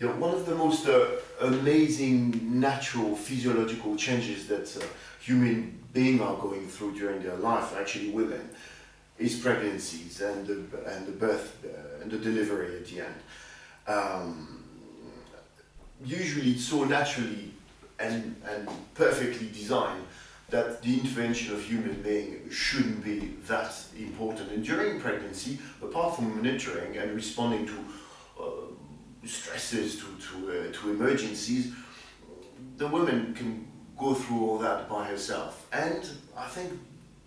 Yeah, one of the most amazing natural physiological changes that human beings are going through during their life, actually women, is pregnancies and the birth and the delivery at the end. Usually it's so naturally and perfectly designed that the intervention of human being shouldn't be that important. And during pregnancy, apart from monitoring and responding to stresses, to emergencies, the woman can go through all that by herself. And I think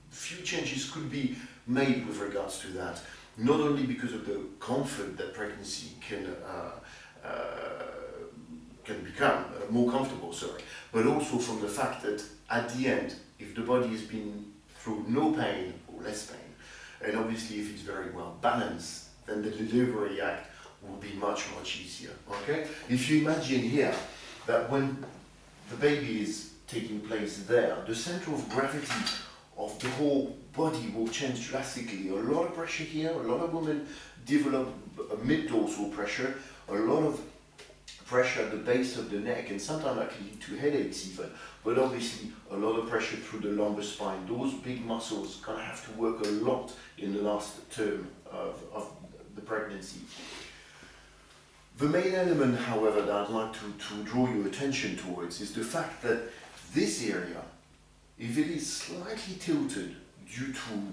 few changes could be made with regards to that, not only because of the comfort that pregnancy can become more comfortable, but also from the fact that at the end, if the body has been through no pain or less pain, and obviously if it's very well balanced, then the delivery act will be much easier. Okay? If you imagine here that when the baby is taking place there, the center of gravity of the whole body will change drastically. A lot of pressure here, a lot of women develop a mid-dorsal pressure, a lot of pressure at the base of the neck, and sometimes actually lead to headaches even, but obviously a lot of pressure through the lumbar spine. Those big muscles are going to have to work a lot in the last term of the pregnancy. The main element, however, that I'd like to draw your attention towards is the fact that this area, if it is slightly tilted due to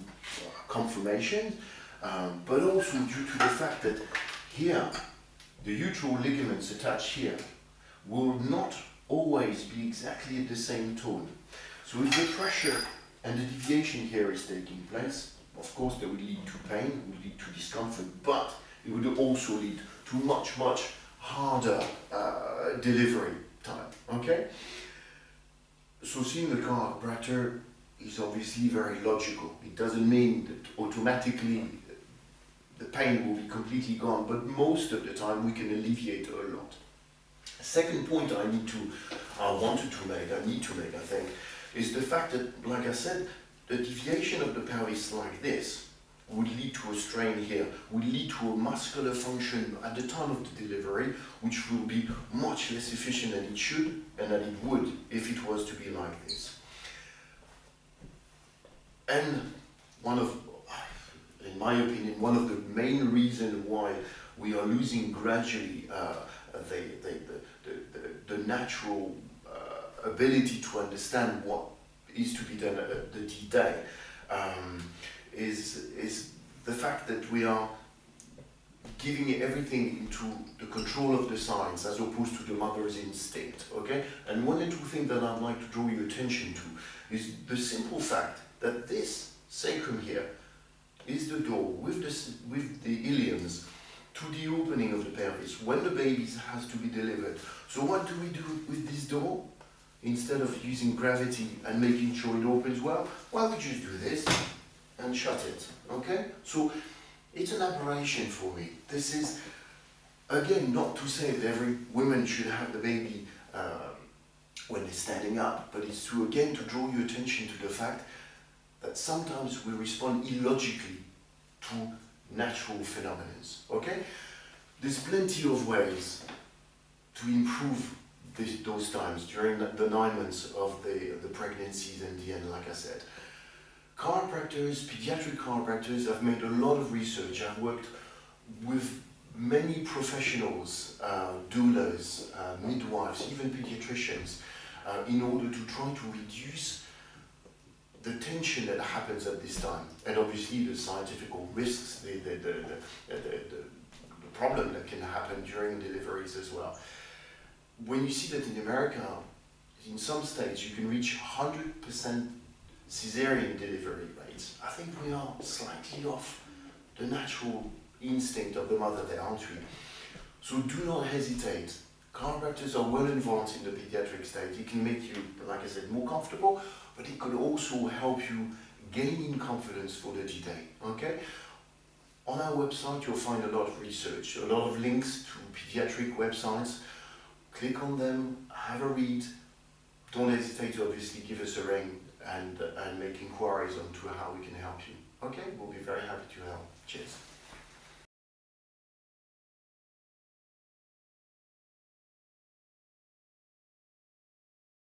conformation, but also due to the fact that here, the utero ligaments attached here will not always be exactly at the same tone. So if the pressure and the deviation here is taking place, of course that would lead to pain, it would lead to discomfort, but it would also lead to much harder delivery time. Okay? So seeing the chiropractor is obviously very logical. It doesn't mean that automatically the pain will be completely gone, but most of the time we can alleviate a lot. Second point I need to make, I think, is the fact that, like I said, the deviation of the pelvis like this would lead to a strain here, would lead to a muscular function at the time of the delivery, which will be much less efficient than it should and than it would if it was to be like this. And in my opinion, one of the main reasons why we are losing gradually the natural ability to understand what is to be done at the D-Day is the fact that we are giving everything into the control of the science as opposed to the mother's instinct. Okay? And one little thing that I'd like to draw your attention to is the simple fact that this sacrum here is the door with the iliums to the opening of the pelvis when the baby has to be delivered. So what do we do with this door? Instead of using gravity and making sure it opens well, we just do this and shut it. Okay? So it's an aberration for me. This is, again, not to say that every woman should have the baby when they're standing up, but it's to, again, to draw your attention to the fact that sometimes we respond illogically to natural phenomena. Okay? There's plenty of ways to improve those times during the 9 months of the pregnancies and the end, like I said. Chiropractors, pediatric chiropractors, have made a lot of research. I've worked with many professionals, doulas, midwives, even pediatricians, in order to try to reduce the tension that happens at this time, and obviously the scientific risks, the problem that can happen during deliveries as well. When you see that in America, in some states, you can reach 100% cesarean delivery rates, I think we are slightly off the natural instinct of the mother there, aren't we? So do not hesitate. Chiropractors are well advanced in the pediatric stage. It can make you, like I said, more comfortable, but it could also help you gain in confidence for the D-Day. Okay? On our website, you'll find a lot of research, a lot of links to pediatric websites. Click on them, have a read. Don't hesitate to obviously give us a ring and make inquiries on to how we can help you. Okay? We'll be very happy to help. Cheers.